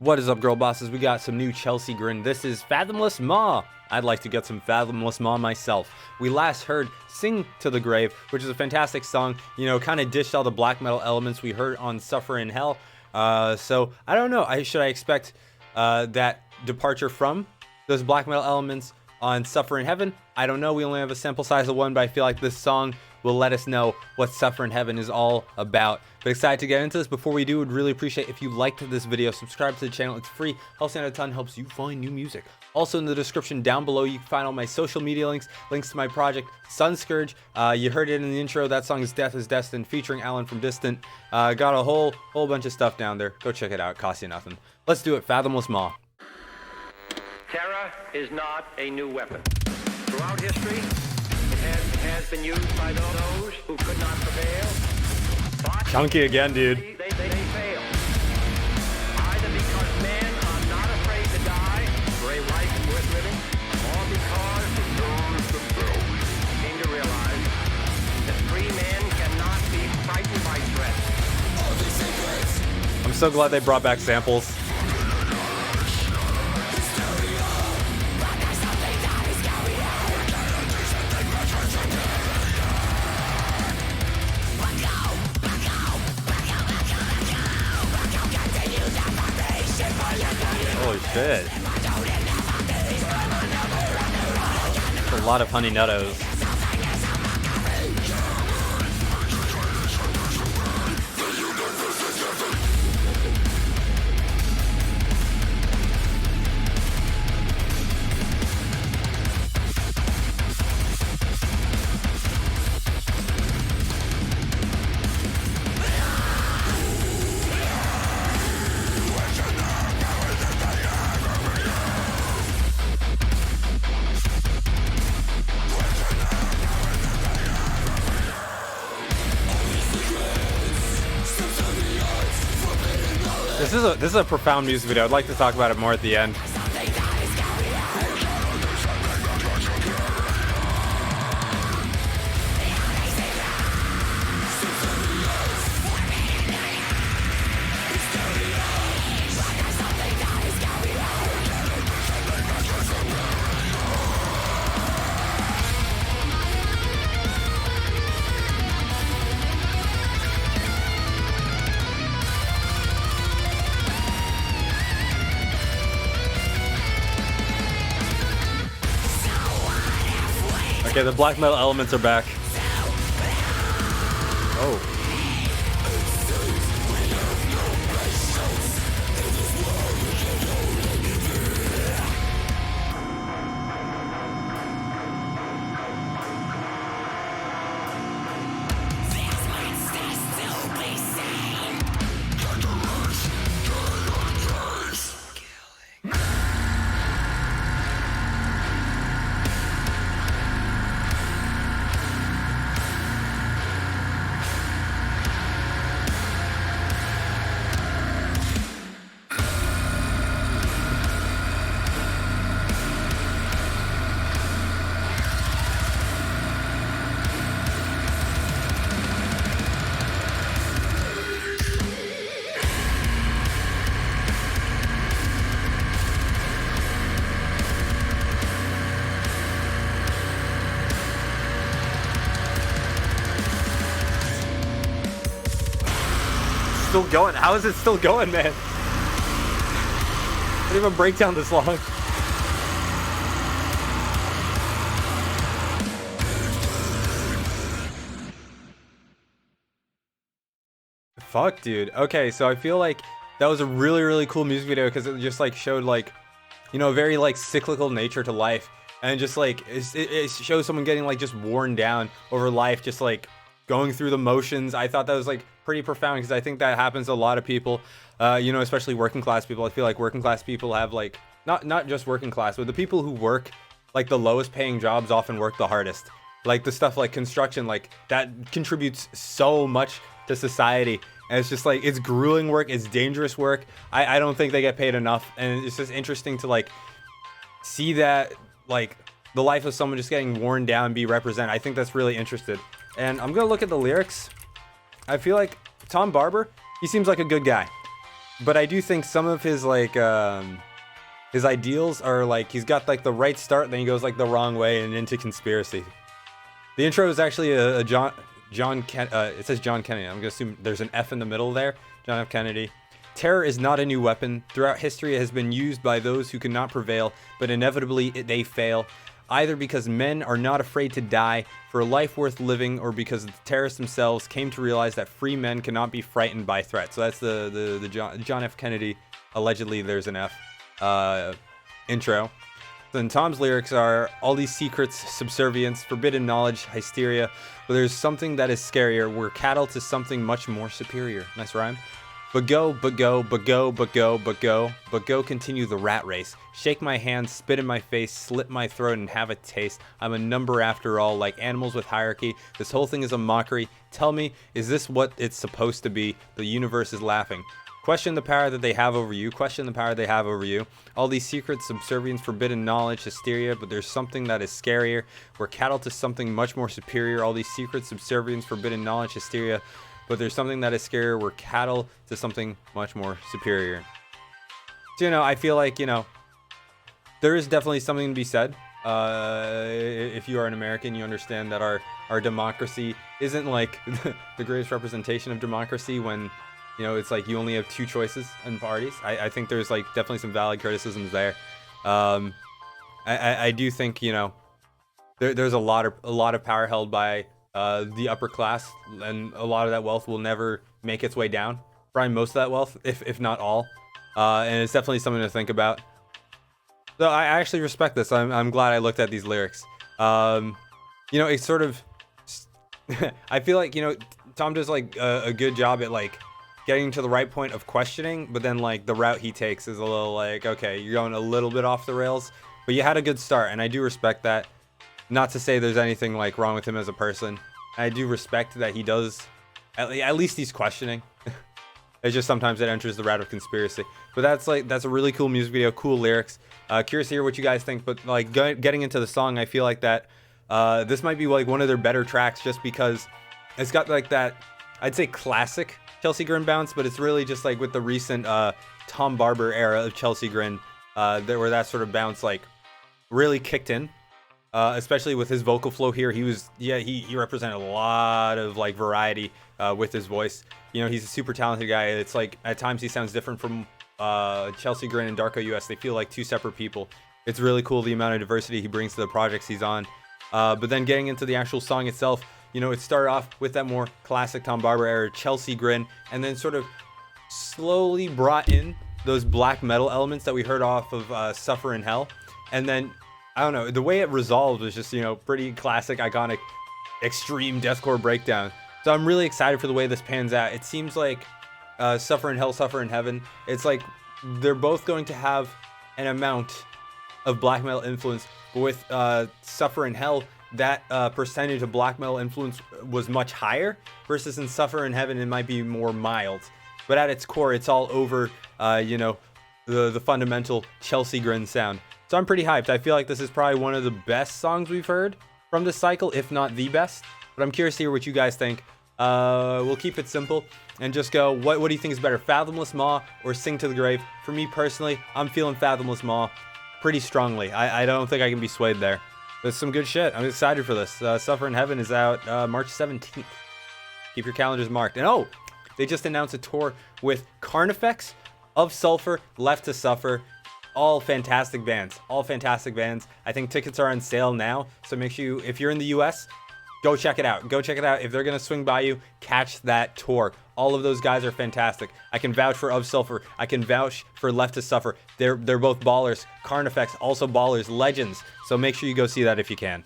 What is up, girl bosses? We got some new Chelsea Grin. This is Fathomless Maw. I'd like to get some Fathomless Maw myself. We last heard Sing to the Grave, which is a fantastic song. You know, kind of dished all the black metal elements we heard on Suffer in Hell. So I don't know. Should I expect that departure from those black metal elements on Suffer in Heaven? I don't know. We only have a sample size of one, but I feel like this song will let us know what Suffer in Heaven is all about. But excited to get into this. Before we do, would really appreciate if you liked this video, subscribe to the channel. It's free, helps out a ton, helps you find new music. Also in the description down below, you can find all my social media links to my project Sunscourge. You heard it in the intro. That song is Death is Destined, featuring Alan from Distant. Got a whole bunch of stuff down there. Go check it out. It costs you nothing. Let's do it. Fathomless Maw. Terror is not a new weapon. Throughout history, it has been used by those who could not prevail. But Chunky again, dude. They fail. Either because men are not afraid to die for a life worth living, or because those themselves came to realize that free men cannot be frightened by threats. I'm so glad they brought back samples. Holy shit. That's a lot of honey nuttos. This is a profound music video. I'd like to talk about it more at the end. Okay, the black metal elements are back. Oh. Still going? How is it still going, man? I didn't even break down this long. Fuck, dude. Okay, so I feel like that was a really cool music video because it just like showed like, you know, very like cyclical nature to life, and just like it shows someone getting like just worn down over life, just like going through the motions. I thought that was like pretty profound because I think that happens to a lot of people, you know, especially working class people. I feel like working class people have like not just working class, but the people who work like the lowest paying jobs often work the hardest. Like the stuff like construction, like that contributes so much to society, and it's just like, it's grueling work, it's dangerous work. I don't think they get paid enough, and it's just interesting to like see that like the life of someone just getting worn down be represented. I think that's really interesting. And I'm gonna look at the lyrics. I feel like Tom Barber, he seems like a good guy. but I do think some of his like his ideals are like he's got like the right start, then he goes like the wrong way and into conspiracy. The intro is actually a it says John Kennedy. I'm gonna assume there's an F in the middle there. John F. Kennedy. Terror is not a new weapon. Throughout history, it has been used by those who cannot prevail, but inevitably they fail, either because men are not afraid to die for a life worth living, or because the terrorists themselves came to realize that free men cannot be frightened by threats. So that's the John F. Kennedy, allegedly there's an F, intro. Then Tom's lyrics are, all these secrets, subservience, forbidden knowledge, hysteria, but there's something that is scarier, we're cattle to something much more superior. Nice rhyme. But go, but go, but go, but go, but go, but go, continue the rat race. Shake my hand, spit in my face, slit my throat and have a taste. I'm a number after all, like animals with hierarchy. This whole thing is a mockery. Tell me, is this what it's supposed to be? The universe is laughing. Question the power that they have over you. Question the power they have over you. All these secrets, subservience, forbidden knowledge, hysteria, but there's something that is scarier. We're cattle to something much more superior. All these secrets, subservience, forbidden knowledge, hysteria, but there's something that is scarier. We're cattle to something much more superior. So, you know, I feel like, you know, there is definitely something to be said. If you are an American, you understand that our democracy isn't like the greatest representation of democracy when, you know, it's like you only have two choices in parties. I think there's like definitely some valid criticisms there. I do think, you know, there's a lot of power held by the upper class, and a lot of that wealth will never make its way down. Probably most of that wealth, if not all. And it's definitely something to think about. So I actually respect this. I'm glad I looked at these lyrics. You know, it's sort of, I feel like, you know, Tom does like a good job at like getting to the right point of questioning, but then like the route he takes is a little like, okay, you're going a little bit off the rails, but you had a good start, and I do respect that. Not to say there's anything like wrong with him as a person. I do respect that he does, at least he's questioning. It's just sometimes it enters the route of conspiracy. But that's a really cool music video, cool lyrics. Curious to hear what you guys think, but like getting into the song, I feel like that this might be like one of their better tracks, just because it's got like that, I'd say classic Chelsea Grin bounce, but it's really just like with the recent Tom Barber era of Chelsea Grin, where that sort of bounce like really kicked in. Especially with his vocal flow here, he represented a lot of like variety with his voice. You know, he's a super talented guy. It's like at times he sounds different from Chelsea Grin and Darko US. They feel like two separate people. It's really cool the amount of diversity he brings to the projects he's on. But then getting into the actual song itself, you know, it started off with that more classic Tom Barber era Chelsea Grin, and then sort of slowly brought in those black metal elements that we heard off of Suffer in Hell, and then I don't know, the way it resolved was just, you know, pretty classic, iconic, extreme deathcore breakdown. So I'm really excited for the way this pans out. It seems like Suffer in Hell, Suffer in Heaven, it's like they're both going to have an amount of black metal influence, but with Suffer in Hell, that percentage of black metal influence was much higher, versus in Suffer in Heaven, it might be more mild. But at its core, it's all over, you know, the fundamental Chelsea Grin sound. So I'm pretty hyped. I feel like this is probably one of the best songs we've heard from this cycle, if not the best. But I'm curious to hear what you guys think. We'll keep it simple and just go, what do you think is better, Fathomless Maw or Sing to the Grave? For me personally, I'm feeling Fathomless Maw pretty strongly. I don't think I can be swayed there. But it's some good shit. I'm excited for this. Suffer in Heaven is out March 17th. Keep your calendars marked. And oh, they just announced a tour with Carnifex, Of Sulfur, Left to Suffer. All fantastic bands. All fantastic bands. I think tickets are on sale now. So make sure you, if you're in the US, go check it out. Go check it out. If they're going to swing by you, catch that tour. All of those guys are fantastic. I can vouch for Of Sulfur. I can vouch for Left to Suffer. They're both ballers. Carnifex, also ballers. Legends. So make sure you go see that if you can.